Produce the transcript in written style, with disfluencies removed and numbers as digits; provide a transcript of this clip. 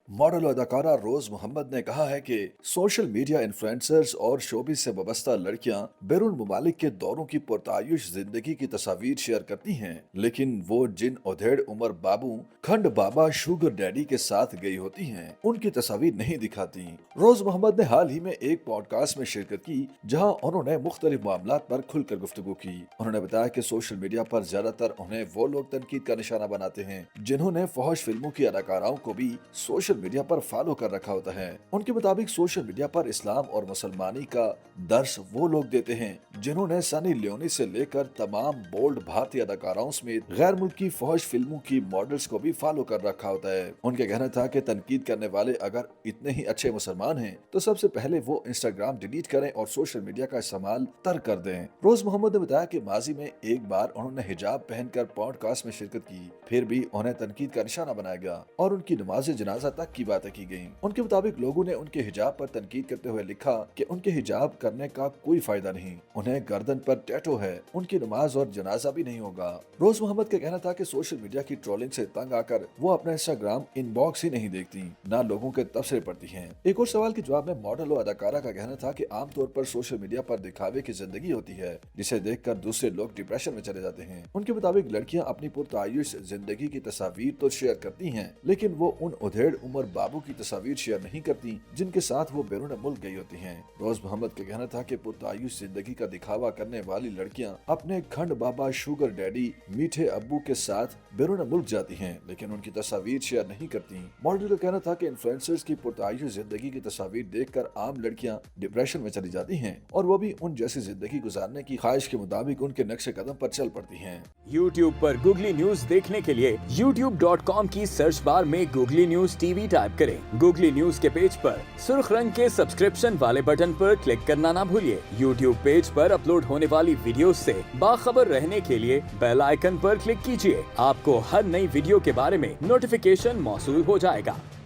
Model और अदाकारा रोज मोहम्मद ने कहा है कि सोशल मीडिया इन्फ्लुएंसर्स और शोबिस से वाबस्ता लड़कियां बैरून मुमालिक के दौरों की पुरतायुश जिंदगी की तस्वीर शेयर करती हैं, लेकिन वो जिन उधेड़ उमर बाबू, खंड बाबा, शुगर डैडी के साथ गई होती हैं, उनकी तस्वीर नहीं दिखाती। रोज मोहम्मद ने हाल ही में एक पॉडकास्ट में शिरकत की, जहां उन्होंने मुख्तलिफ मामलात पर खुलकर गुफ्तगू की। उन्होंने बताया कि सोशल मीडिया पर ज्यादातर उन्हें वो लोग तनकीद का निशाना बनाते हैं जिन्होंने फौज फिल्मों की अदाकाराओं को भी सोशल मीडिया पर फॉलो कर रखा होता है। उनके मुताबिक सोशल मीडिया पर इस्लाम और मुसलमानी का दर्स वो लोग देते हैं जिन्होंने सनी लियोनी से लेकर तमाम बोल्ड भारतीय अदाकाराओं समेत गैर मुल्की फौज फिल्मों की मॉडल्स को भी फॉलो कर रखा होता है। उनका कहना था कि तनकीद करने वाले अगर इतने ही अच्छे मुसलमान हैं तो सबसे पहले वो इंस्टाग्राम डिलीट करें और सोशल मीडिया का इस्तेमाल तर्क कर दें। रोज मोहम्मद ने बताया कि माजी में एक बार उन्होंने हिजाब पहनकर पॉडकास्ट में शिरकत की, फिर भी उन्हें तनकीद का निशाना बनाया गया और उनकी नमाज जनाजा तक की बातें की गयी। उनके मुताबिक लोगों ने उनके हिजाब पर तनकीद करते हुए लिखा कि उनके हिजाब करने का कोई फायदा नहीं, उन्हें गर्दन पर टैटू है, उनकी नमाज और जनाजा भी नहीं होगा। रोज मोहम्मद का कहना था कि सोशल मीडिया की ट्रोलिंग से तंग आकर वो अपना इंस्टाग्राम इनबॉक्स ही नहीं देखती, न लोगों के तबसरे पढ़ती हैं। एक और सवाल के जवाब में मॉडल और अदाकारा का कहना था कि आमतौर पर सोशल मीडिया पर दिखावे की जिंदगी होती है जिसे देखकर दूसरे लोग डिप्रेशन में चले जाते हैं। उनके मुताबिक लड़कियां अपनी पुरतायुश जिंदगी की तस्वीर तो शेयर करती हैं, लेकिन वो उन उधेड़ उमर बाबू की तस्वीर शेयर नहीं करती जिनके साथ वो बैरून मुल्क गई होती हैं। रोज मोहम्मद का कहना था कि पुरतायुश जिंदगी का दिखावा करने वाली लड़कियां अपने खंड बाबा, शुगर डैडी, मीठे अब्बू के साथ बैरून मुल्क जाती हैं, लेकिन उनकी तस्वीर शेयर नहीं करती। मॉडल का कहना था कि इन्फ्लुएंसर्स की पुरतायुश जिंदगी की तस्वीर देखकर आम लड़कियां डिप्रेशन में चली जाती हैं और वो भी उन जैसी जिंदगी गुजारने की ख्वाहिश के मुताबिक उनके नक्शे कदम पर चल पड़ती हैं। YouTube पर गूगली न्यूज देखने के लिए youtube.com की सर्च बार में गूगली न्यूज टीवी टाइप करें। गूगली न्यूज के पेज पर सुर्ख रंग के सब्सक्रिप्शन वाले बटन पर क्लिक करना ना भूलिए। YouTube पेज पर अपलोड होने वाली वीडियोस से बाखबर रहने के लिए बेल आइकन पर क्लिक कीजिए। आपको हर नई वीडियो के बारे में नोटिफिकेशन मौसूल हो जाएगा।